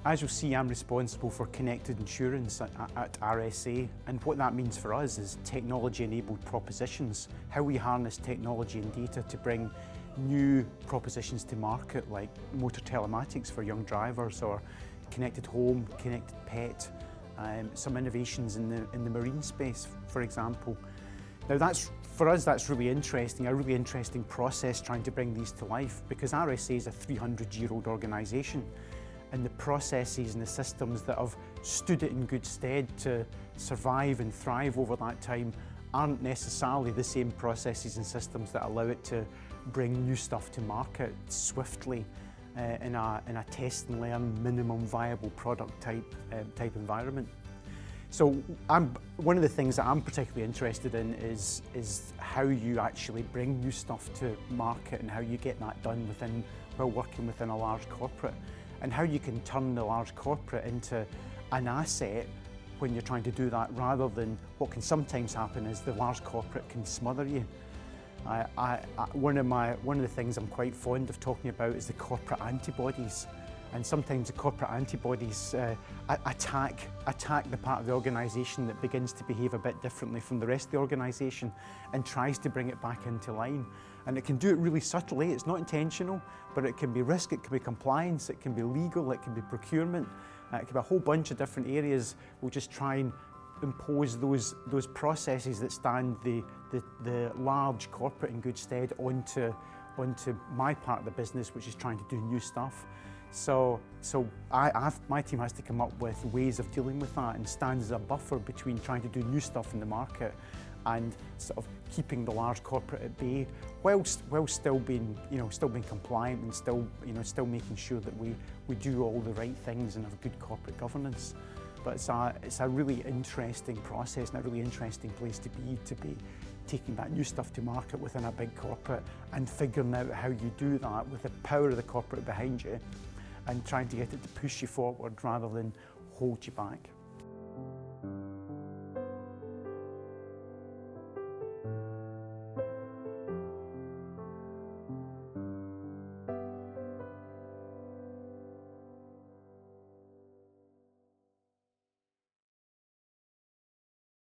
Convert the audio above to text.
As you'll see, I'm responsible for connected insurance at RSA, and what that means for us is technology-enabled propositions, how we harness technology and data to bring new propositions to market, like motor telematics for young drivers, or connected home, connected pet, some innovations in the marine space, for example. Now for us, that's really interesting, a really interesting process trying to bring these to life, because RSA is a 300-year-old organisation, and the processes and the systems that have stood it in good stead to survive and thrive over that time aren't necessarily the same processes and systems that allow it to bring new stuff to market swiftly in a test and learn minimum viable product type environment. So one of the things that I'm particularly interested in is how you actually bring new stuff to market and how you get that done while working within a large corporate, and how you can turn the large corporate into an asset when you're trying to do that, rather than what can sometimes happen is the large corporate can smother you. One of the things I'm quite fond of talking about is the corporate antibodies. And sometimes the corporate antibodies attack the part of the organisation that begins to behave a bit differently from the rest of the organisation and tries to bring it back into line. And it can do it really subtly. It's not intentional, but it can be risk, it can be compliance, it can be legal, it can be procurement, it can be a whole bunch of different areas. We'll just try and impose those processes that stand the large corporate in good stead onto my part of the business, which is trying to do new stuff. So my team has to come up with ways of dealing with that, and stands as a buffer between trying to do new stuff in the market and sort of keeping the large corporate at bay, while still being compliant and still making sure that we do all the right things and have good corporate governance. But it's a really interesting process and a really interesting place to be taking that new stuff to market within a big corporate and figuring out how you do that with the power of the corporate behind you and trying to get it to push you forward rather than hold you back.